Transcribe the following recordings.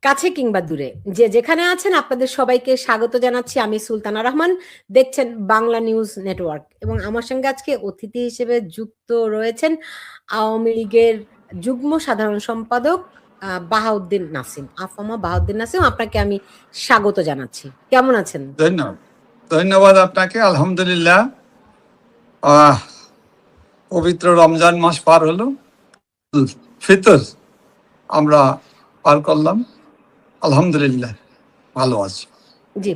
কাছে কিংবা দূরে যে যেখানে আছেন আপনাদের সবাইকে স্বাগত জানাচ্ছি। আমি সুলতানা রহমান, দেখছেন বাংলা নিউজ নেটওয়ার্ক এবং আমার সঙ্গে আজকে অতিথি হিসেবে যুক্ত রয়েছেন আওয়ামী লীগের যুগ্ম সাধারণ সম্পাদক বাহাউদ্দিন নাসিম, আফামা বাহাউদ্দিন নাসিম। আপনাকে আমি স্বাগত জানাচ্ছি। কেমন আছেন? ধন্যবাদ। ধন্যবাদ আপনাকে। আলহামদুলিল্লাহ, পবিত্র রমজান মাস পার হলো, ফিতর আমরা পার করলাম, আলহামদুলিল্লাহ ভালো আছি। জি,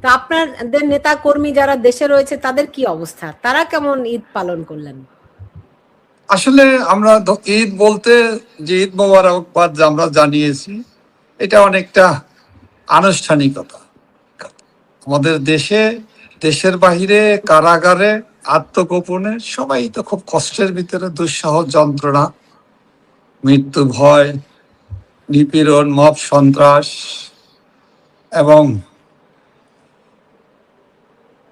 তো আপনাদের নেতা কর্মী যারা দেশে রয়েছে তাদের কি অবস্থা? তারা কেমন ঈদ পালন করলেন? আসলে আমরা ঈদ বলতে যে ঈদ মোবারকবাদ আমরা জানিয়েছি, এটা অনেকটা আনুষ্ঠানিকতা। আমাদের দেশের বাহিরে, কারাগারে, আত্মগোপনে সবাই তো খুব কষ্টের ভিতরে, দুঃসহ যন্ত্রণা, মৃত্যু ভয়, নিপীড়ন, মব সন্ত্রাস এবং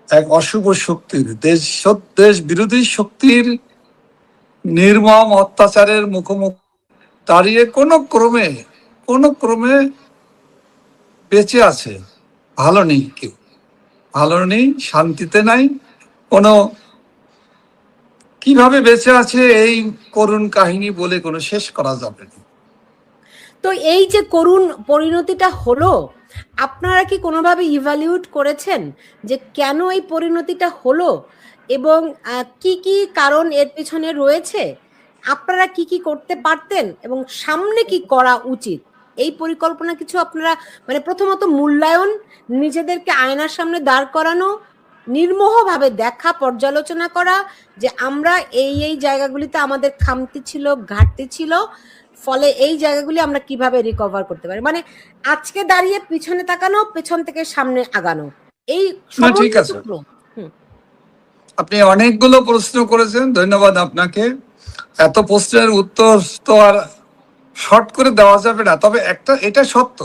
এক অশুভ শক্তির দেশ বিরোধী শক্তির নির্মম অত্যাচারের মুখোমুখি দাঁড়িয়ে কোনো ক্রমে বেঁচে আছে। ভালো নেই, কেউ ভালো নেই, শান্তিতে নাই। কিভাবে বেঁচে আছে এই করুণ কাহিনী বলে কোনো শেষ করা যাবে না। তো এই যে করুণ পরিণতিটা হলো, আপনারা কি কোনোভাবে ইভ্যালুয়েট করেছেন যে কেন এই পরিণতিটা হলো এবং কি কি কারণ এর পিছনে রয়েছে? আপনারা কি কি করতে পারতেন এবং সামনে কি করা উচিত? এই পরিকল্পনা কিছু আপনারা, মানে প্রথমত মূল্যায়ন, নিজেদেরকে আয়নার সামনে দাঁড় করানো, নির্মোহভাবে দেখা, পর্যালোচনা করা যে আমরা এই জায়গাগুলিতে আমাদের খামতি ছিল, ঘাটতি ছিল, ফলে এই জায়গাগুলি আমরা কিভাবে রিকভার করতে পারি। মানে আজকে দাঁড়িয়ে পিছনে তাকানো, পেছন থেকে সামনে আগানো, এই ঠিক আছে। আপনি অনেকগুলো প্রশ্ন করেছেন, ধন্যবাদ আপনাকে। এত প্রশ্নের উত্তর তো আর শর্ট করে দেওয়া যাবে না, তবে এটা সত্য,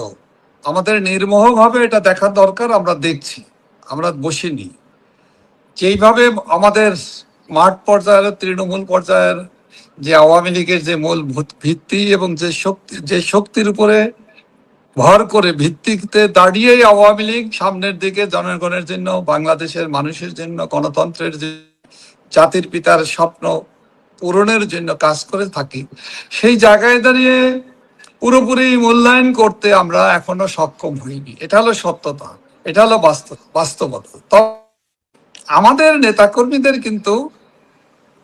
আমাদের নির্মোহভাবে এটা দেখার দরকার। আমরা দেখছি, আমরা বসিনি। যেইভাবে আমাদের মাঠ পর্যায়ের, তৃণমূল পর্যায়ের যে আওয়ামী লীগের যে মূল ভিত্তি এবং যে শক্তির উপরে ভর করে, ভিত্তিতে দাঁড়িয়েই আওয়ামী লীগ সামনের দিকে জনগণের জন্য, বাংলাদেশের মানুষের জন্য, গণতন্ত্রের যে জাতির পিতার স্বপ্ন পূরণের জন্য কাজ করে থাকি, সেই জায়গায় দাঁড়িয়ে পুরোপুরি মূল্যায়ন করতে আমরা এখনো সক্ষম হইনি। এটা হলো সত্যতা, এটা হলো বাস্তবতা। আমাদের নেতাকর্মীদের কিন্তু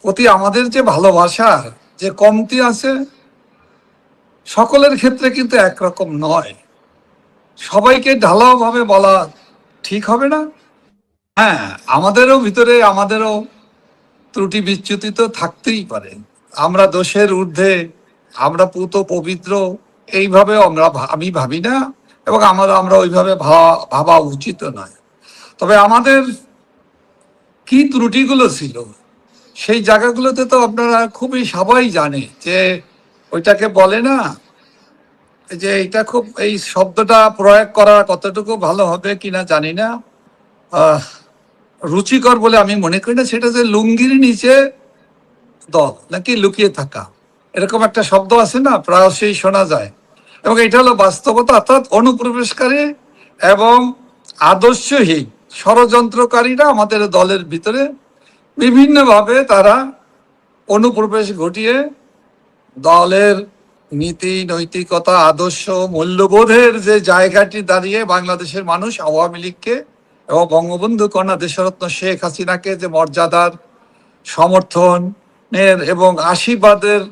প্রতি আমাদের যে ভালোবাসার যে কমতি আছে, সকলের ক্ষেত্রে কিন্তু একরকম নয়। সবাইকে ঢালাওভাবে বলা ঠিক হবে না। হ্যাঁ, আমাদেরও ভিতরে ত্রুটি বিচ্যুতি তো থাকতেই পারে। আমরা দোষের ঊর্ধ্বে, আমরা পুত পবিত্র এইভাবে আমি ভাবি না, এবং আমরা ওইভাবে ভাবা উচিত নয়। তবে আমাদের কি ত্রুটিগুলো ছিল সেই জায়গাগুলোতে তো আপনারা খুবই সবাই জানে যে ওইটাকে বলে না যে, এটা খুব, এই শব্দটা প্রয়োগ করা কতটুকু ভালো হবে কিনা জানি না, রুচিকর বলে আমি মনে করি না। সেটা যে লুঙ্গির নিচে দল নাকি লুকিয়ে থাকা, এরকম একটা শব্দ আছে না, প্রায়শই শোনা যায়। এবং এটা হলো বাস্তবতা। অর্থাৎ অনুপ্রবেশকারী এবং আদর্শহীন ষড়যন্ত্রকারীরা আমাদের দলের ভিতরে বিভিন্নভাবে তারা অনুপ্রবেশ ঘটিয়ে দলের নীতি, নৈতিকতা, আদর্শ, মূল্যবোধের যে জায়গাটি দাঁড়িয়ে বাংলাদেশের মানুষ আওয়ামী লীগকে এবং বঙ্গবন্ধু কন্যা দেশরত্ন শেখ হাসিনাকে যে মর্যাদার, সমর্থনের এবং আশীর্বাদের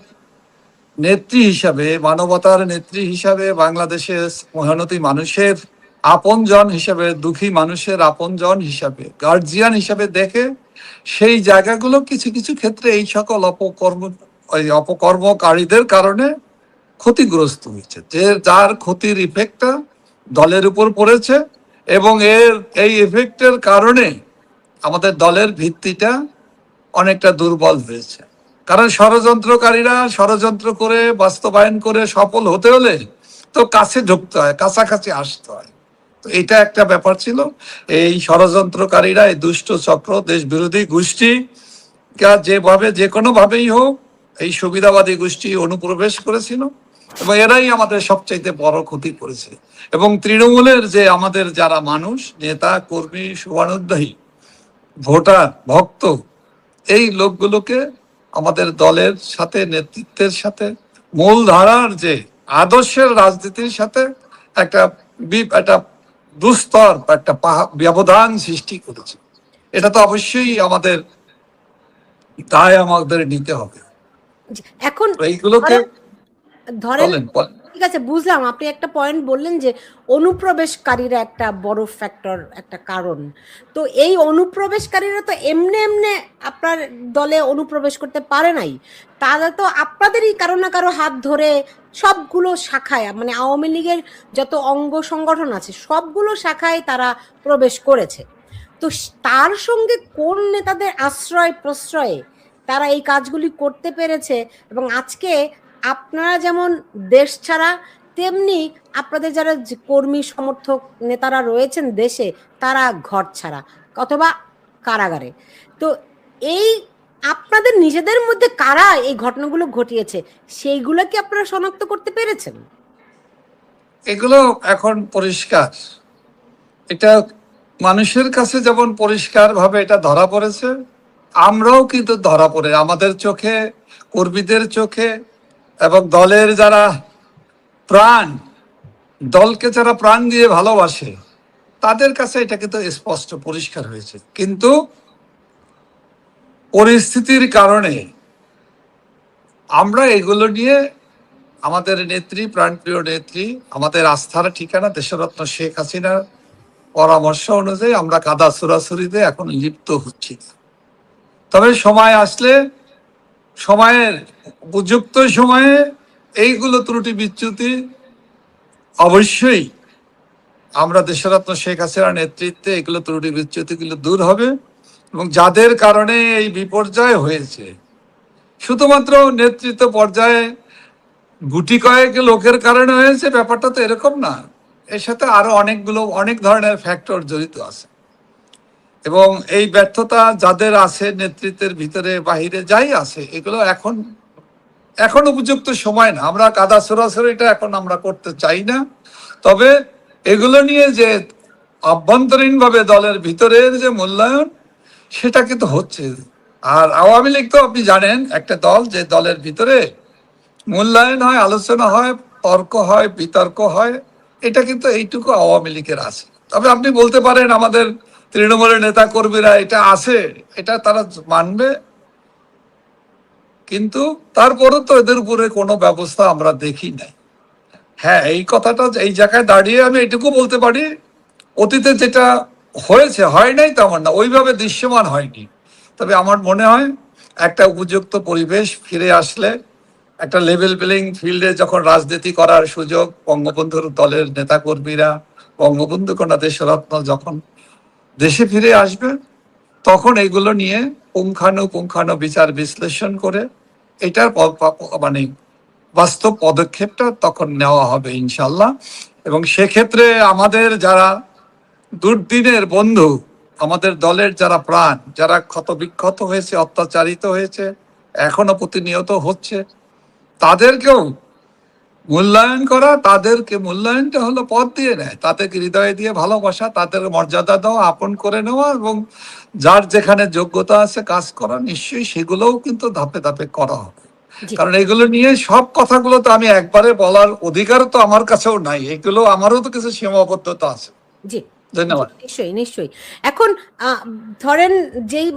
নেত্রী হিসাবে, মানবতার নেত্রী হিসাবে, বাংলাদেশের মহানতী মানুষের আপনজন হিসাবে, দুঃখী মানুষের আপনজন হিসাবে, গার্জিয়ান হিসাবে দেখে, সেই জায়গাগুলো কিছু কিছু ক্ষেত্রে এই সকল অপকর্মকারীদের কারণে ক্ষতিগ্রস্ত হয়েছে, যার ক্ষতির ইফেক্টটা দলের উপর পড়েছে। এবং এই ইফেক্টের কারণে আমাদের দলের ভিত্তিটা অনেকটা দুর্বল হয়েছে। কারণ ষড়যন্ত্রকারীরা ষড়যন্ত্র করে, বাস্তবায়ন করে সফল হতে হলে তো কাছে ঢুকতে হয়, কাছাকাছি আসতে হয়। তো এটা একটা ব্যাপার ছিল। এই ষড়যন্ত্রকারীরা, এই দুষ্ট চক্র, দেশ বিরোধী গোষ্ঠী যেভাবে, যে কোনো ভাবেই হোক, এই সুবিধাবাদী গোষ্ঠী অনুপ্রবেশ করেছিল এবং এরাই আমাদের সবচাইতে বড় ক্ষতি করেছে। এবং তৃণমূলের যে আমাদের যারা মানুষ, নেতা কর্মী, শুভানুধ্যায়ী, ভোটার, ভক্ত, এই লোকগুলোকে আমাদের দলের সাথে, নেতৃত্বের সাথে, মূলধারার যে আদর্শের রাজনীতির সাথে একটা একটা দুস্তর বা একটা ব্যবধান সৃষ্টি করেছে। এটা তো অবশ্যই আমাদের দায় আমাদের নিতে হবে। এখন এইগুলোকে ধরেন বলেন। ঠিক আছে, বুঝলাম। আপনি একটা পয়েন্ট বললেন যে অনুপ্রবেশকারীরা একটা বড় ফ্যাক্টর, একটা কারণ। তো এই অনুপ্রবেশকারীরা তো এমনি এমনি আপনার দলে অনুপ্রবেশ করতে পারে নাই, তারা তো আপনাদেরই কারো না কারো হাত ধরে সবগুলো শাখায়, মানে আওয়ামী লীগের যত অঙ্গ সংগঠন আছে সবগুলো শাখায় তারা প্রবেশ করেছে। তো তার সঙ্গে কোন নেতাদের আশ্রয় প্রশ্রয়ে তারা এই কাজগুলি করতে পেরেছে, এবং আজকে আপনারা যেমন দেশ ছাড়া, তেমনি আপনাদের যারা কর্মী সমর্থক নেতারা রয়েছেন দেশে, তারা ঘর ছাড়া অথবা কারাগারে। তো এই আপনাদের নিজেদের মধ্যে কারা এই ঘটনাগুলো ঘটিয়েছে সেইগুলো কি আপনারা শনাক্ত করতে পেরেছেন? এগুলো এখন পরিষ্কার, এটা মানুষের কাছে যেমন পরিষ্কার ভাবে এটা ধরা পড়েছে, আমরাও কিন্তু ধরা পড়ে আমাদের চোখে, কর্মীদের চোখে, এবং দলের যারা প্রাণ, দলকে যারা প্রাণ দিয়ে ভালোবাসে তাদের কাছে এটা কিন্তু স্পষ্ট পরিষ্কার হয়েছে। কিন্তু পরিস্থিতির কারণে আমরা এগুলো নিয়ে আমাদের নেত্রী, প্রাণপ্রিয় নেত্রী, আমাদের আস্থার ঠিকানা দেশরত্ন শেখ হাসিনার পরামর্শ অনুযায়ী আমরা কাদা ছোড়াছুড়িতে এখন লিপ্ত হচ্ছি। তবে সময় আসলে, সময়ের উপযুক্ত সময়ে এইগুলো ত্রুটি বিচ্যুতি অবশ্যই আমরা দেশরত্ন শেখ হাসিনার নেতৃত্বে এগুলো ত্রুটি বিচ্যুতিগুলো দূর হবে। এবং যাদের কারণে এই বিপর্যয় হয়েছে, শুধুমাত্র নেতৃত্ব পর্যায়ে গুটি কয়েক লোকের কারণে হয়েছে ব্যাপারটা তো এরকম না। এর সাথে আরো অনেক ধরনের ফ্যাক্টর জড়িত আছে। এবং এই ব্যর্থতা যাদের আছে নেতৃত্বের ভিতরে বাহিরে যাই আছে, এগুলো এখন উপযুক্ত সময় না। আমরা কাদা ছোড়াছড়িটা এখন আমরা করতে চাই না। তবে এগুলো নিয়ে যে অভ্যন্তরীণভাবে দলের ভিতরের যে মূল্যায়ন, সেটা কিন্তু হচ্ছে। আর আওয়ামী লীগ তো আপনি জানেন একটা দল, যে দলের ভিতরে মূল্যায়ন হয়, আলোচনা হয়, তর্ক হয়, বিতর্ক হয়, এটা কিন্তু এইটুকু আওয়ামী লীগের আছে। তবে আপনি বলতে পারেন আমাদের তৃণমূলের নেতা কর্মীরা এটা আছে, এটা তারা মানবে, কিন্তু তারপরও তো এদের উপরে কোনো ব্যবস্থা আমরা দেখি নাই। হ্যাঁ, এই কথাটা এই জায়গায় দাঁড়িয়ে আমি এটুকু বলতে পারি, অতীতে যেটা হয়েছে হয় নাই তেমন না, ওইভাবে দৃশ্যমান হয়নি। তবে আমার মনে হয় একটা উপযুক্ত পরিবেশ ফিরে আসলে, একটা লেভেল প্লেইং ফিল্ডে যখন রাজনীতি করার সুযোগ বঙ্গবন্ধুর দলের নেতাকর্মীরা, বঙ্গবন্ধু কন্যা দেশরত্ন যখন দেশে ফিরে আসবে, তখন এগুলো নিয়ে পুঙ্খানু বিচার বিশ্লেষণ করে এটার মানে বাস্তব পদক্ষেপটা তখন নেওয়া হবে ইনশাল্লাহ। এবং সেক্ষেত্রে আমাদের যারা দুর্দিনের বন্ধু, আমাদের দলের যারা প্রাণ, যারা ক্ষতবিক্ষত হয়েছে, অত্যাচারিত হয়েছে, এখনো প্রতিনিয়ত হচ্ছে, তাদেরকেও মূল্যায়ন করা, তাদেরকে মূল্যায়নটা হলো পথ দিয়ে নেয়, তাদেরকে হৃদয়ে দিয়ে ভালোবাসা, তাদের মর্যাদা দেওয়া, আপন করে নেওয়া, এবং যার যেখানে যোগ্যতা আছে কাজ করা, নিশ্চয়ই সেগুলোও কিন্তু ধাপে ধাপে করা হবে। কারণ এগুলো নিয়ে সব কথাগুলো তো আমি একবারে বলার অধিকার তো আমার কাছেও নাই, এগুলো আমারও তো কিছু সীমাবদ্ধতা আছে। জি, ধন্যবাদ। নিশ্চয়ই নিশ্চয়ই। এখন ধরেন যেই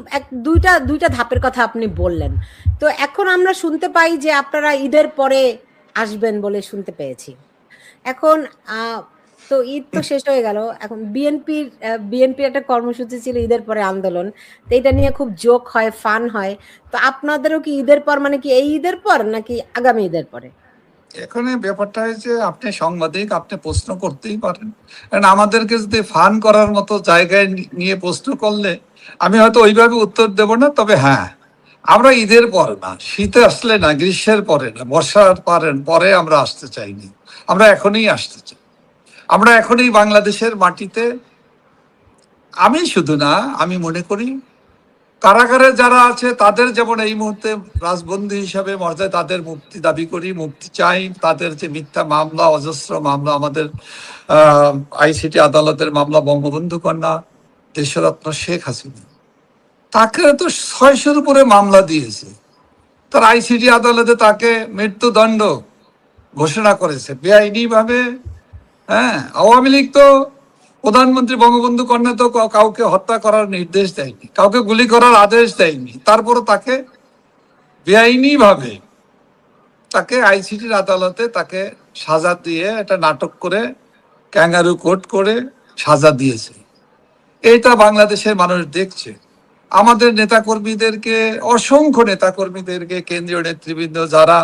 দুইটা ধাপের কথা আপনি বললেন, তো এখন আমরা শুনতে পাই যে আপনারা ঈদের পরে আসবেন বলে শুনতে পেয়েছি। এখন তো ঈদ তো শেষ হয়ে গেল, এখন বিএনপির একটা কর্মসূচি ছিল ঈদের পরে আন্দোলন, তো এটা নিয়ে খুব জোক হয়, ফান হয়। তো আপনাদেরও কি ঈদের পর, মানে কি এই ঈদের পর নাকি আগামী ঈদের পরে? এখানে ব্যাপারটা হয়েছে, আপনি সাংবাদিক, আপনি প্রশ্ন করতেই পারেন। কারণ আমাদেরকে যদি ফান করার মতো জায়গায় নিয়ে প্রশ্ন করলে আমি হয়তো ওইভাবে উত্তর দেব না। তবে হ্যাঁ, আমরা ঈদের পর না, শীতে আসলে না, গ্রীষ্মের পরে না, বর্ষার পরে আমরা আসতে চাইনি, আমরা এখনই আসতে চাই। আমরা এখনই বাংলাদেশের মাটিতে, আমি শুধু না, আমি মনে করি কারাগারে যারা আছে তাদের যেমন এই মুহূর্তে রাজবন্দী হিসাবে মর্যাদা, তাদের মুক্তি দাবি করি, মুক্তি চাই। তাদের যে মিথ্যা মামলা, অজস্র মামলা, আমাদের আইসিটি আদালতের মামলা, বঙ্গবন্ধু কন্যা দেশরত্ন শেখ হাসিনা, তাকে তো 600-র উপরে মামলা দিয়েছে। তার আইসিটি আদালতে তাকে মৃত্যুদণ্ড ঘোষণা করেছে বেআইনি ভাবে। হ্যাঁ, আওয়ামী লীগ তো, প্রধানমন্ত্রী বঙ্গবন্ধু কন্যা তো কাউকে হত্যা করার নির্দেশ দেয়নি, কাউকে গুলি করার আদেশ দেয়নি, তারপরে তাকে বেআইনি ভাবে তাকে আইসিটির আদালতে তাকে সাজা দিয়ে, একটা নাটক করে, ক্যাঙ্গারু কোর্ট করে সাজা দিয়েছে। এইটা বাংলাদেশের মানুষ দেখছে। আমাদের নেতাকর্মীদেরকে, অসংখ্য নেতাকর্মীদেরকে, কেন্দ্রীয় নেতৃবৃন্দ যারা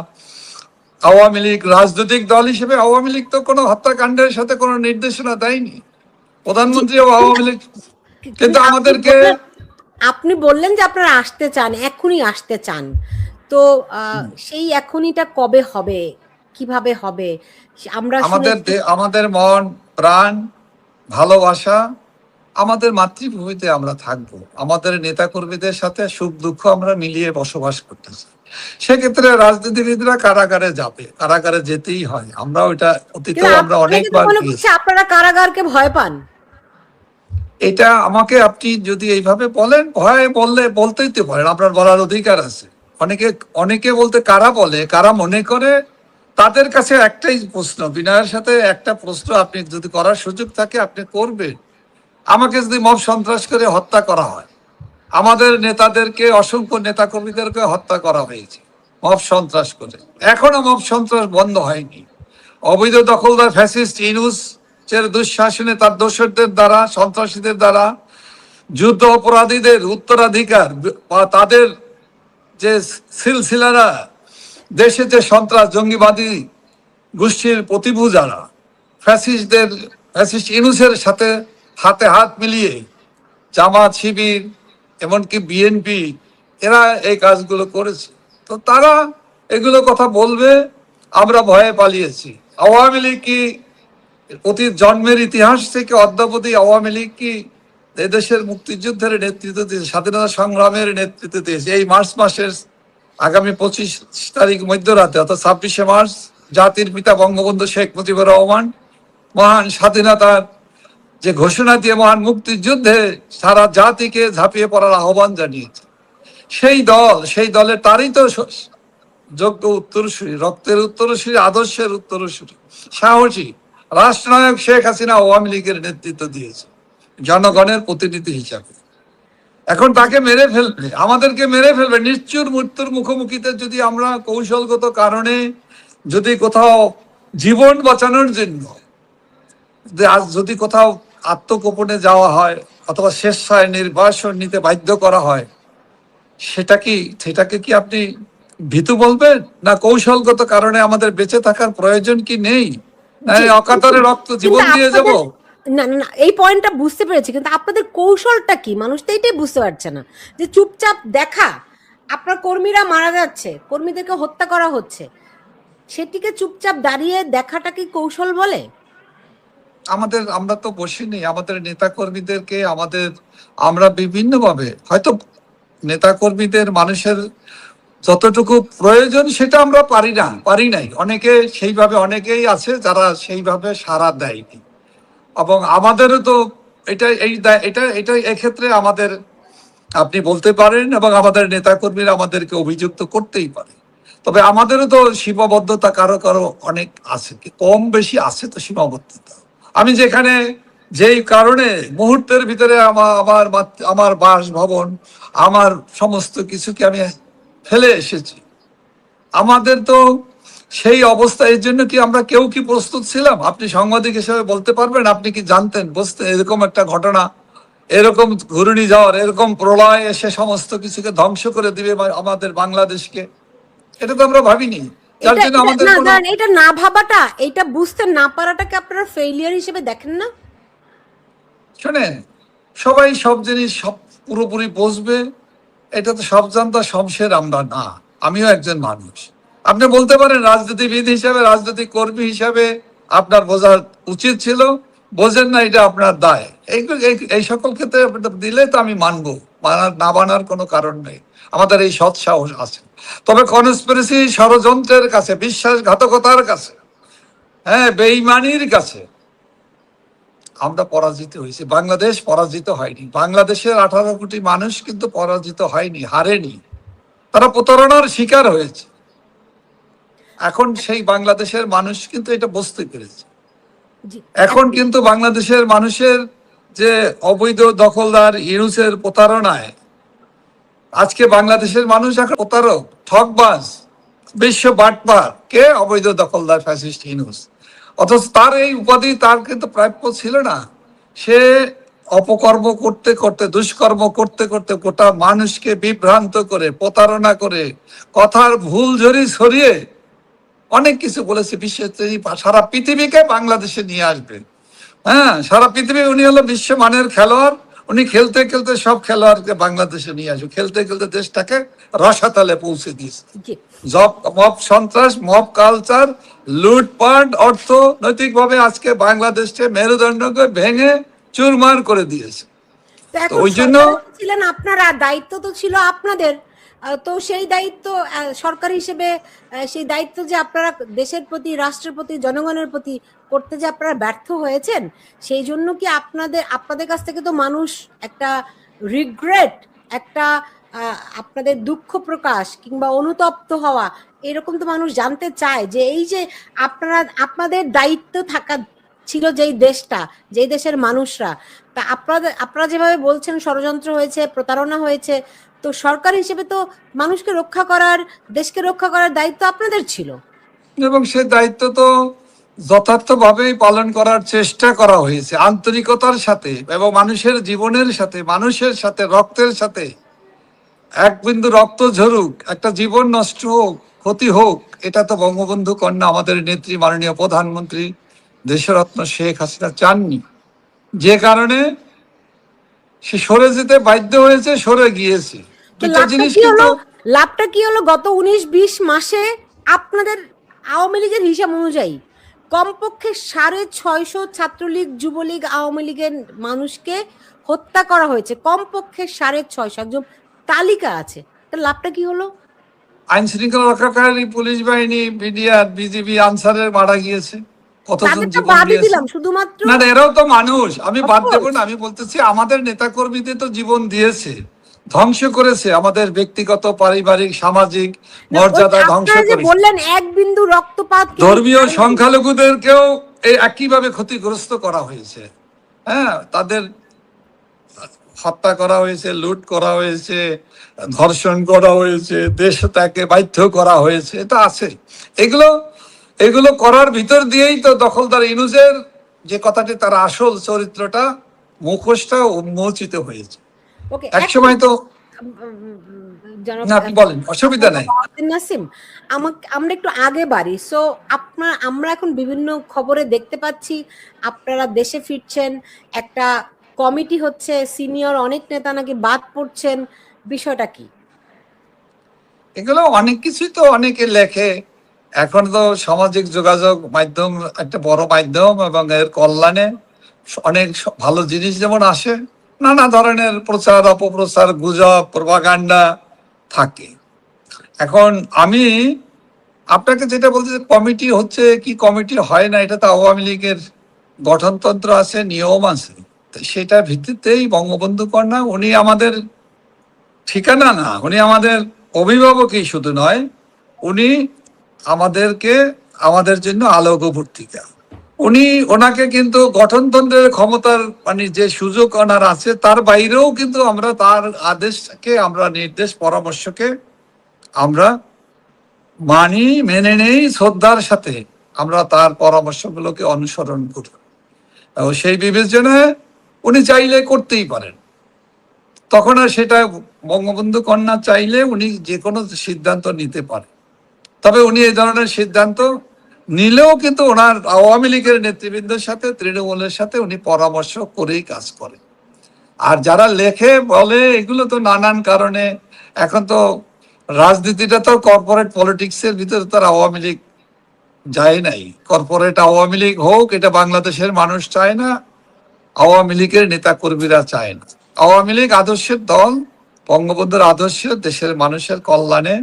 আওয়ামী লীগ রাজনৈতিক দল হিসেবে, আওয়ামী লীগ তো কোনো হত্যাকাণ্ডের সাথে কোনো নির্দেশনা দেয়নি, প্রধানমন্ত্রী ও আওয়ামী লীগ, কিন্তু আমাদেরকে। আপনি বললেন যে আপনারা আসতে চান, এখনই আসতে চান, তো সেই এখনইটা কবে হবে, কিভাবে হবে? আমরা আমাদের মন প্রাণ ভালোবাসা, আমাদের মাতৃভূমিতে আমরা থাকবো, আমাদের নেতাকর্মীদের সাথে সুখ দুঃখ আমরা মিলিয়ে বসবাস করতেছি। সেক্ষেত্রে রাজনীতিবিদরা কারাগারে যাবে, কারাগারে যেতেই হয়। আমরা ওইটা অতীতে আমরা অনেকবার, আপনারা কারাগারকে ভয় পান। এটা আমাকে আপনি যদি এইভাবে বলেন, ভয় বলতেই তো পারেন, আপনার বলার অধিকার আছে। অনেকে বলতে কারা বলে, কারা মনে করে, তাদের কাছে একটাই প্রশ্ন, বিনয়ের সাথে একটা প্রশ্ন আপনি যদি করার সুযোগ থাকে আপনি করবেন। আমাকে যদি মব সন্ত্রাস করে হত্যা করা হয়, আমাদের নেতাদেরকে, অসংখ্য নেতাকর্মীদেরকে হত্যা করা হয়েছে মব সন্ত্রাস করে, এখনো মব সন্ত্রাস বন্ধ হয়নি। অবৈধ দখলদার ফ্যাসিস্ট ইউনূসের দুঃশাসনে, তার দোসরদের দ্বারা, সন্ত্রাসীদের দ্বারা যুদ্ধ অপরাধীদের উত্তরাধিকার বা তাদের যে সিলসিলারা, দেশে যে সন্ত্রাস জঙ্গিবাদী গোষ্ঠীর প্রতিভূ যারা, ফ্যাসিস্ট ইউনূসের সাথে হাতে হাত মিলিয়ে জামাত, শিবির, এমনকি বিএনপি, এরা এই কাজগুলো করেছে। তো তারা এগুলো কথা বলবে, আমরা ভয়ে পালিয়েছি। আওয়ামী লীগ কি অতি জন্মের ইতিহাস থেকে অদ্যাবধি আওয়ামী লীগ কি এদেশের মুক্তিযুদ্ধের নেতৃত্ব দিয়েছে, স্বাধীনতা সংগ্রামের নেতৃত্ব দিয়েছে। এই মার্চ মাসের আগামী 25 তারিখ মধ্যরাতে, অর্থাৎ 26শে মার্চ, জাতির পিতা বঙ্গবন্ধু শেখ মুজিবুর রহমান মহান স্বাধীনতার যে ঘোষণা দিয়ে মহান মুক্তিযুদ্ধে সারা জাতিকে ঝাঁপিয়ে পড়ার আহ্বান জানিয়েছে। সেই দলের তারই তো যোগ্য উত্তরসূরি, রক্তের উত্তরসূরি, আদর্শের উত্তরসূরি, সাহসী রাষ্ট্রনায়ক শেখ হাসিনা আওয়ামী লীগের নেতৃত্ব দিয়েছে জনগণের প্রতিনিধি হিসাবে। এখন তাকে মেরে ফেলবে, আমাদেরকে মেরে ফেলবে, নিশ্চুর মৃত্যুর মুখোমুখিতে যদি আমরা কৌশলগত কারণে যদি কোথাও জীবন বাঁচানোর জন্য যদি কোথাও আত্মগোপনে যাওয়া হয়, অথবা স্বেচ্ছায় নির্বাসন নিতে বাধ্য করা হয়, সেটাকে কি আপনি ভীতু বলবেন? না কৌশলগত কারণে আমাদের বেঁচে থাকার প্রয়োজন কি নেই? অকাতরে রক্ত জীবন দিয়ে যাব? না না, এই পয়েন্টটা বুঝতে পেরেছি, কিন্তু আপনাদের কৌশলটা কি? মানুষ তো এটাই বুঝতে পারছে না, যে চুপচাপ দেখা, আপনার কর্মীরা মারা যাচ্ছে, কর্মীদেরকে হত্যা করা হচ্ছে, সেটিকে চুপচাপ দাঁড়িয়ে দেখাটা কি কৌশল বলে? আমরা তো বসিনি, আমাদের নেতা কর্মীদেরকে আমরা বিভিন্নভাবে, হয়তো নেতা কর্মীদের মানুষের যতটুকু প্রয়োজন সেটা আমরা পারি নাই, অনেকেই আছে যারা সেইভাবে সাড়া দেয়নি। এবং আমাদেরও তো এটা এক্ষেত্রে আমাদের, আপনি বলতে পারেন, এবং আমাদের নেতাকর্মীরা আমাদেরকে অভিযুক্ত করতেই পারে। তবে আমাদেরও তো সীমাবদ্ধতা কারো কারো অনেক আছে, কম বেশি আছে তো সীমাবদ্ধতা। আমি যেখানে যেই কারণে মুহূর্তের ভিতরে আমার বাসভবন, আমার সমস্ত কিছুকে আমি ফেলে এসেছি, আমাদের তো সেই অবস্থা, এর জন্য কি আমরা কেউ কি প্রস্তুত ছিলাম? আপনি সাংবাদিক হিসেবে বলতে পারবেন, আপনি কি জানতেন এরকম একটা ঘটনা, এরকম ঘূর্ণিঝড়, এরকম প্রলয় এসে সমস্ত কিছুকে ধ্বংস করে দিবে আমাদের বাংলাদেশকে? এটা তো আমরা ভাবিনি। যার জন্য আমাদের এটা না ভাবাটা, এটা বুঝতে না পারাটাকে আপনারা ফেইলিয়ার হিসেবে দেখেন না? শোনেন, সবাই সব জিনিস পুরোপুরি বুঝবে, এটা তো সব জানতা শমশের আমরা না। আমিও একজন মানুষ। আপনি বলতে পারেন রাজনীতিবিদ হিসাবে, রাজনৈতিক কর্মী হিসাবে আপনার বোঝার উচিত ছিল, বোঝেন না, এটা আপনার দায়। এই সকল ক্ষেত্রে দিলে তো আমি মানবো। না বানার কোনো কারণ নেই, আমাদের এই সৎ সাহস আছে। তবে কনস্পিরেসি, ষড়যন্ত্রের কাছে, বিশ্বাসঘাতকতার কাছে, হ্যাঁ, বেঈমানির কাছে আমরা পরাজিত হয়েছি। বাংলাদেশ পরাজিত হয়নি। বাংলাদেশের 18 কোটি মানুষ কিন্তু পরাজিত হয়নি, হারেনি, তারা প্রতারণার শিকার হয়েছে। এখন সেই বাংলাদেশের মানুষ কিন্তু এটা বুঝতে পেরেছে। জি, এখন কিন্তু বাংলাদেশের মানুষের যে অবৈধ দখলদার ইউনুসের প্রতারণায় আজকে বাংলাদেশের মানুষ এখন প্রতারক, ঠকবাজ, বিশ্ব বাটপার কে? অবৈধ দখলদার ফ্যাসিস্ট ইউনুস। অথচ তার এই উপাধি তার কিন্তু প্রাপ্য ছিল না। সে অপকর্ম করতে করতে, দুষ্কর্ম করতে করতে গোটা মানুষকে বিভ্রান্ত করে, প্রতারণা করে, কথার ভুল ঝড়ি ছড়িয়ে অনেক কিছু বলেছে। বিশ্বের সারা পৃথিবীকে বাংলাদেশে নিয়ে আসবে। হ্যাঁ, সারা পৃথিবী উনি হলো বিশ্বমানের খেলোয়াড়। উনি খেলতে খেলতে সব খেলোয়াড়কে বাংলাদেশে নিয়ে আসবে। খেলতে খেলতে দেশটাকে রসাতলে পৌঁছে দিয়েছে। জি। মব সন্ত্রাস, মব কালচার, লুটপাট, অর্থনৈতিকভাবে আজকে বাংলাদেশকে মেরুদণ্ডকে ভেঙে চুরমার করে দিয়েছে। তো তো এখন ওই জন্য সরকারে ছিলেন আপনারা, দায়িত্ব তো ছিল আপনাদের। তো সেই দায়িত্ব সরকার হিসেবে সেই দায়িত্ব যে আপনারা দেশের প্রতি, রাষ্ট্রের প্রতি, জনগণের প্রতি করতে যে আপনারা ব্যর্থ হয়েছেন, সেই জন্য কি আপনাদের কাছ থেকে তো মানুষ একটা রিগ্রেট, একটা আপনাদের দুঃখ প্রকাশ কিংবা অনুতপ্ত হওয়া, এরকম তো মানুষ জানতে চায় যে এই যে আপনাদের দায়িত্ব থাকা ছিল যেই দেশটা, যেই দেশের মানুষরা, তা আপনারা যেভাবে বলছেন ষড়যন্ত্র হয়েছে, প্রতারণা হয়েছে, তো সরকার হিসেবে তো মানুষকে রক্ষা করার, দেশকে রক্ষা করার দায়িত্ব আপনাদের ছিল। এবং সে দায়িত্ব তো যথার্থভাবেই পালন করার চেষ্টা করা হয়েছে, আন্তরিকতার সাথে এবং মানুষের জীবনের সাথে, মানুষের সাথে, রক্তের সাথে। এক বিন্দু রক্ত ঝরুক, একটা জীবন নষ্ট হোক, ক্ষতি হোক, এটা তো বঙ্গবন্ধু কন্যা আমাদের নেত্রী মাননীয় প্রধানমন্ত্রী দেশরত্ন শেখ হাসিনা চাননি। যে কারণে সে সরে যেতে বাধ্য হয়েছে, সরে গিয়েছে। তো দুটো জিনিস লাভটা কি হলো গত 19-20 মাসে আপনাদের আওয়ামী লীগের হিসাব অনুযায়ী কমপক্ষে 650 ছাত্রলীগ, যুবলীগ, আওয়ামী লীগের মানুষকে হত্যা করা হয়েছে, কমপক্ষে 650, একদম তালিকা আছে। তার লাভটা কি হলো? আইন শৃঙ্খলা রক্ষাকারী পুলিশ বাহিনী, বিডিআর, বিজিবি, আনসারের মারা গিয়েছে, কতজন তাদেরটা জীবন বাদই দিয়েছে। দিলাম, শুধুমাত্র না, এরাও তো মানুষ, আমি Of বাদ দেব course. না। আমি বলতেছি আমাদের নেতাকর্মীদের তো জীবন দিয়েছে, ধ্বংস করেছে, আমাদের ব্যক্তিগত, পারিবারিক, সামাজিক মর্যাদা ধ্বংস আপনারা যে করেছে। বললেন এক বিন্দু রক্তপাত, ধর্মীয় সংখ্যালঘুদেরকেও এই একইভাবে ক্ষতিগ্রস্ত করা হয়েছে। হ্যাঁ, তাদের হত্যা করা হয়েছে, লুট করা হয়েছে, ধর্ষণ করা হয়েছে, দেশ ত্যাগে বাধ্য করা হয়েছে, এটা আছে। এগুলো করার ভিতর দিয়েই তো দখলদার ইউনুসের যে কথাটি, তার আসল চরিত্রটা, মুখোশটা উন্মোচিত হয়েছে। ওকে, এক সময় তো জনাব না, আপনি বলেন, অসুবিধা নাই। নাসিম, আমরা একটু আগে বাড়ি। সো আমরা এখন বিভিন্ন খবরে দেখতে পাচ্ছি আপনারা দেশে ফিরছেন, একটা কমিটি হচ্ছে, সিনিয়র অনেক নেতা নাকি বাদ পড়ছেন, বিষয়টা কি? এগুলো অনেক কিছুই তো অনেকে লেখে। এখন তো সামাজিক যোগাযোগ মাধ্যম একটা বড় মাধ্যম, এবং এর কল্যাণে অনেক ভালো জিনিস যেমন আসে, নানা ধরনের প্রচার, অপপ্রচার, গুজব, প্রপাগান্ডা থাকে। এখন আমি আপনাকে যেটা বলতে, কমিটি হচ্ছে কি কমিটি হয় না, এটা তো আওয়ামী লীগের গঠনতন্ত্র আছে, নিয়ম আছে। তো সেটার ভিত্তিতেই বঙ্গবন্ধু কন্যা, উনি আমাদের ঠিকানা না, উনি আমাদের অভিভাবকই শুধু নয়, উনি আমাদের জন্য আলোকবর্তিকা। ওনাকে কিন্তু গঠনতন্ত্রের ক্ষমতার মানে যে সুযোগ ওনার আছে, তার বাইরেও কিন্তু আমরা তার আদেশকে, আমরা নির্দেশ পরামর্শকে আমরা মানি, মেনে নেই, শ্রদ্ধার সাথে আমরা তার পরামর্শগুলোকে অনুসরণ করি। এবং সেই বিবেচনায় উনি চাইলে করতেই পারেন। তখন আর সেটা বঙ্গবন্ধু কন্যা চাইলে উনি যে কোনো সিদ্ধান্ত নিতে পারেন। তবে উনি এই ধরনের সিদ্ধান্ত নিলেও কিন্তু ওনার আওয়ামী লীগের নেতৃবৃন্দের সাথে, তৃণমূলের সাথে উনি পরামর্শ করেই কাজ করেন। আর যারা লেখে বলে, এগুলো তো নানান কারণে, এখন তো রাজনীতিটা তো কর্পোরেট পলিটিক্সের ভিতরে তার আওয়ামী লীগ যায় নাই। কর্পোরেট আওয়ামী লীগ হোক, এটা বাংলাদেশের মানুষ চায় না, আওয়ামী লীগের নেতা কর্মীরা চায় না। আওয়ামী লীগ আদর্শের দল, বঙ্গবন্ধুর আদর্শ, দেশের মানুষের কল্যাণে,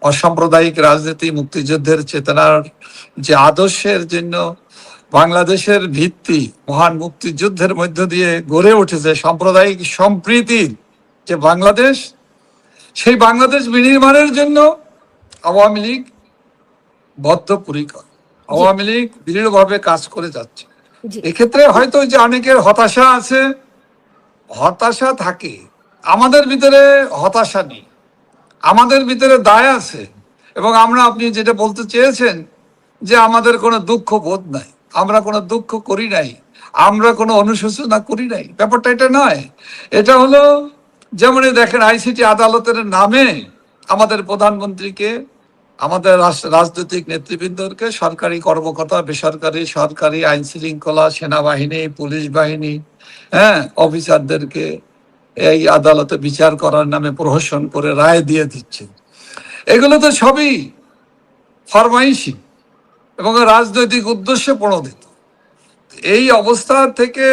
অসাম্প্রদায়িক রাজনীতি, মুক্তিযুদ্ধের চেতনার যে আদর্শের জন্য বাংলাদেশের ভিত্তি মহান মুক্তিযুদ্ধের মধ্য দিয়ে গড়ে উঠেছে, সাম্প্রদায়িক সম্প্রীতির যে বাংলাদেশ, সেই বাংলাদেশ বিনির্মাণের জন্য আওয়ামী লীগ বদ্ধপরিকর। আওয়ামী লীগ দৃঢ়ভাবে কাজ করে যাচ্ছে। এক্ষেত্রে হয়তো যে অনেকের হতাশা আছে, হতাশা থাকে, আমাদের ভিতরে হতাশা নেই, আমাদের ভিতরে দায় আছে। এবং আমরা, আপনি যেটা বলতে চেয়েছেন যে আমাদের কোনো দুঃখ বোধ নাই, আমরা কোনো দুঃখ করি নাই, আমরা কোনো অনুশোচনা করি নাই, ব্যাপারটা এটা নয়। এটা হলো যেমনই দেখেন আইসিটি আদালতের নামে আমাদের প্রধানমন্ত্রীকে, আমাদের রাজনৈতিক নেতৃবৃন্দকে, সরকারি কর্মকর্তা, বেসরকারি, সরকারি, আইন শৃঙ্খলা, সেনাবাহিনী, পুলিশ বাহিনী, অফিসারদেরকে এই আদালতে বিচার করার নামে প্রহসন করে রায় দিয়ে দিচ্ছে। এগুলো তো সবই ফরমাইশি এবং রাজনৈতিক উদ্দেশ্যে প্রণোদিত। এই অবস্থা থেকে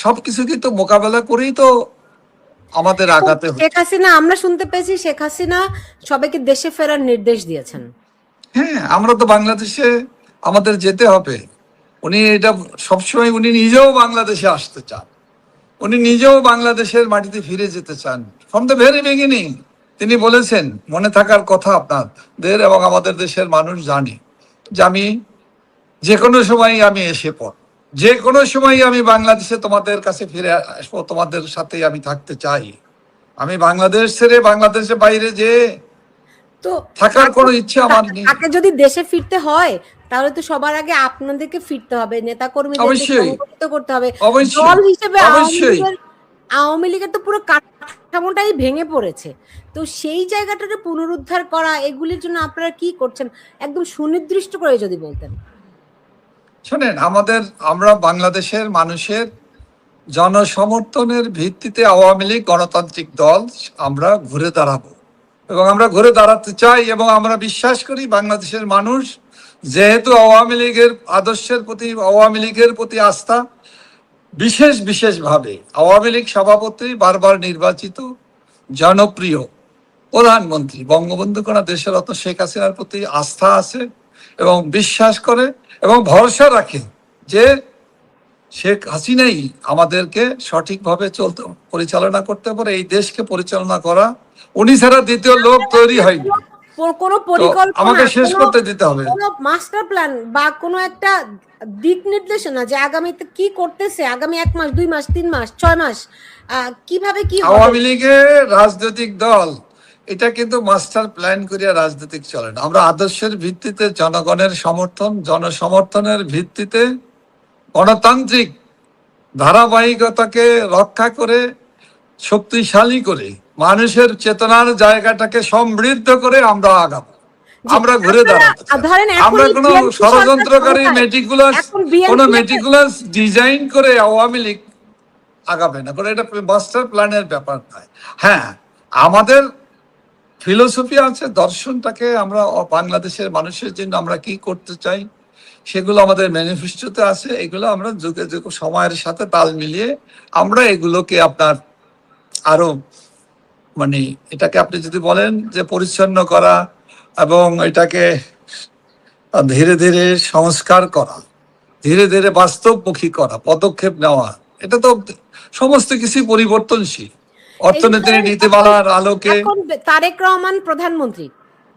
সবকিছু কিন্তু মোকাবেলা করেই তো আমাদের আগাতে হবে। শেখ হাসিনা, আমরা শুনতে পেয়েছি শেখ হাসিনা সবাইকে দেশে ফেরার নির্দেশ দিয়েছেন। হ্যাঁ, আমরা তো বাংলাদেশে আমাদের যেতে হবে। উনি এটা সবসময়, উনি নিজেও বাংলাদেশে আসতে চান, উনি নিজেও বাংলাদেশের মাটিতে ফিরে যেতে চান। ফ্রম দ্য ভেরি বিগিনিং তিনি বলেছেন, মনে থাকার কথা আপনাদের এবং আমাদের দেশের মানুষ জানে, যে আমি যে কোনো সময় আমি এসে পড়ব, যে কোনো সময় আমি বাংলাদেশে তোমাদের কাছে ফিরে আসবো, তোমাদের সাথে আমি থাকতে চাই। আমি বাংলাদেশ ছেড়ে বাংলাদেশের বাইরে যে তো থাকার কোনো ইচ্ছা আমার নেই। তাকে যদি দেশে ফিরতে হয় তাহলে তো সবার আগে আপনাদেরকে ফিরতে হবে, নেতা কর্মীদেরকে সংগঠিত করতে হবে। দল হিসেবে আওয়ামী লীগের তো পুরো কাঠামোটাই ভেঙে পড়েছে। তো সেই জায়গাটাকে পুনরুদ্ধার করা, এগুলির জন্য আপনারা কি করছেন একদম সুনির্দিষ্ট করে যদি বলতেন। শোনেন, আমরা বাংলাদেশের মানুষের জনসমর্থনের ভিত্তিতে আওয়ামী লীগ গণতান্ত্রিক দল আমরা ঘুরে দাঁড়াবো এবং আমরা ঘুরে দাঁড়াতে চাই। এবং আমরা বিশ্বাস করি বাংলাদেশের মানুষ যেহেতু আওয়ামী লীগের আদর্শের প্রতি, আওয়ামী লীগের প্রতি আস্থা, বিশেষভাবে আওয়ামী লীগ সভাপতি, বারবার নির্বাচিত জনপ্রিয় প্রধানমন্ত্রী বঙ্গবন্ধু কন্যা দেশরত্ন শেখ হাসিনার প্রতি আস্থা আছে এবং বিশ্বাস করে এবং ভরসা রাখে যে শেখ হাসিনাই আমাদেরকে সঠিকভাবে পরিচালনা করতে পারে, এই দেশকে পরিচালনা করা। উনি ছাড়া দ্বিতীয় লোক তৈরি হয়নি। কোনো পরিকল্পনা, আমাকে শেষ করতে দিতে হবে, কোনো মাস্টার প্ল্যান বা কোনো একটা দিক নির্দেশনা যে আগামীতে কি করতেছে, আগামী 1 মাস, 2 মাস, 3 মাস, 6 মাস কিভাবে কি হবে। আওয়ামী লীগের রাজনৈতিক দল এটা কিন্তু মাস্টার প্ল্যান করিয়া রাজনৈতিক চলে না। আমরা আদর্শের ভিত্তিতে, জনগণের সমর্থন, জনসমর্থনের ভিত্তিতে গণতান্ত্রিক ধারাবাহিকতাকে রক্ষা করে, শক্তিশালী করে, মানুষের চেতনার জায়গাটাকে সমৃদ্ধ করে আমরা আগাবো, আমরা ঘুরে দাঁড়াবো। আমরা কোনো ষড়যন্ত্রকারী মেটিকুলাস ডিজাইন করে আওয়ামী লীগ আগাবে না, কারণ এটা মাস্টার প্ল্যানের ব্যাপার নয়। হ্যাঁ, আমাদের ফিলোসফি আছে, দর্শনটাকে আমরা বাংলাদেশের মানুষের জন্য আমরা কি করতে চাই সেগুলো আমাদের ম্যানিফেস্টোতে আছে। এগুলো আমরা যুগে যুগে সময়ের সাথে তাল মিলিয়ে আমরা এগুলোকে আপনার আরো এটাকে আপনি যদি বলেন যে পরিচ্ছন্ন করা এবং এটাকে ধীরে ধীরে সংস্কার করা, ধীরে ধীরে বাস্তবমুখী করা, পদক্ষেপ নেওয়া, এটা তো সমস্ত কিছু পরিবর্তনশীল। অর্থনীতির নীতিমালার আলোকে তারেক রহমান প্রধানমন্ত্রী,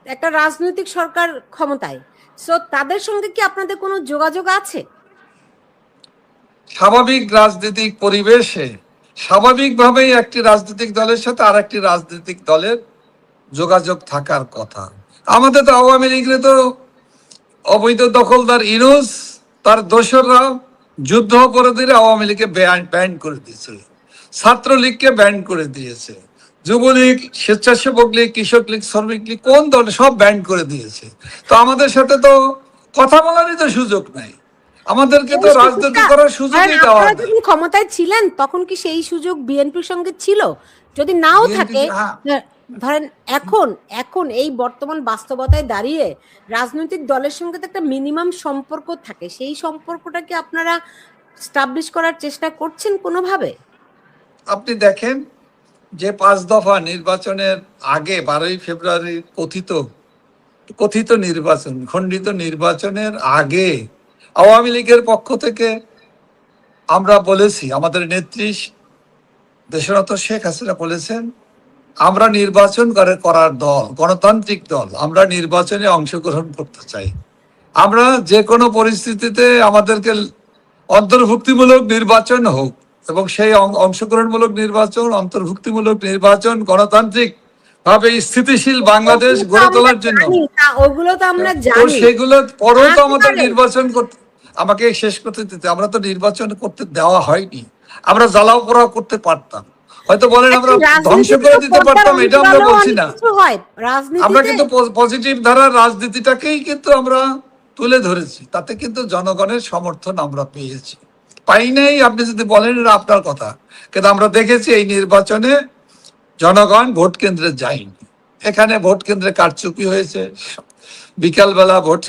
একটা রাজনৈতিক সরকার ক্ষমতায়, সো তাদের সঙ্গে কি আপনাদের কোনো যোগাযোগ আছে? স্বাভাবিক রাজনৈতিক পরিবেশে স্বাভাবিকভাবেই একটি রাজনৈতিক দলের সাথে আর একটি রাজনৈতিক দলের যোগাযোগ থাকার কথা। আমাদের তো আওয়ামী লীগের তো অবৈধ দখলদার ইউনূস, তার দোসররা যুদ্ধ অপরাধীরা আওয়ামী লীগকে ব্যান করে দিয়েছে, ছাত্রলীগকে ব্যান করে দিয়েছে, যুবলীগ, স্বেচ্ছাসেবক লীগ, কৃষক লীগ, শ্রমিক লীগ, কোন দল সব ব্যান করে দিয়েছে। তো আমাদের সাথে তো কথা বলারই তো সুযোগ নাই, আমাদেরকে তো রাজনীতি করার সুযোগই দেওয়া হয়। যখন ক্ষমতায় ছিলেন তখন কি সেই সুযোগ বিএনপির সঙ্গে ছিল? যদি নাও থাকে, ধরেন এখন এই বর্তমান বাস্তবতায় দাঁড়িয়ে রাজনৈতিক দলের সঙ্গে তো একটা মিনিমাম সম্পর্ক থাকে, সেই সম্পর্কটাকে আপনারা স্টাবলিশ করার চেষ্টা করছেন কোনোভাবে? আপনি দেখেন যে 5 দফা নির্বাচনের আগে 12ই ফেব্রুয়ারি কথিত নির্বাচন, খণ্ডিত নির্বাচনের আগে আওয়ামী লীগের পক্ষ থেকে আমরা বলেছি, আমাদের নেত্রী দেশরত শেখ হাসিনা বলেছেন, আমরা নির্বাচন করার দল, গণতান্ত্রিক দল, আমরা নির্বাচনে অংশগ্রহণ করতে চাই। আমরা যে কোনো পরিস্থিতিতে আমাদেরকে অন্তর্ভুক্তিমূলক নির্বাচন হোক, এবং সেই অংশগ্রহণমূলক নির্বাচন, অন্তর্ভুক্তিমূলক নির্বাচন, গণতান্ত্রিক ভাবে স্থিতিশীল বাংলাদেশ গড়ে তোলার জন্য, ওগুলো তো আমরা তো জানি। সেগুলো পরেও তো আমাদের নির্বাচন করতে, আমাকে শেষ করতে দিতে, আমরা তো নির্বাচন করতে দেওয়া হয়নি। আমরা জ্বালাও পোড়াও করতে পারতাম, হয়তো বলেন আমরা ধ্বংস করে দিতে পারতাম, এটা আমরা বলছি না। আমরা কিন্তু পজিটিভ ধারার রাজনীতিটাকেই কিন্তু আমরা তুলে ধরেছি, তাতে কিন্তু জনগণের সমর্থন আমরা পেয়েছি। পাই নাই আপনি যদি বলেন এটা আপনার কথা, কিন্তু আমরা দেখেছি এই নির্বাচনে জনগণ ভোট কেন্দ্রে যায়নি। এখানে ভোট কেন্দ্রে কারচুপি হয়েছে, বিকালবেলা ভোট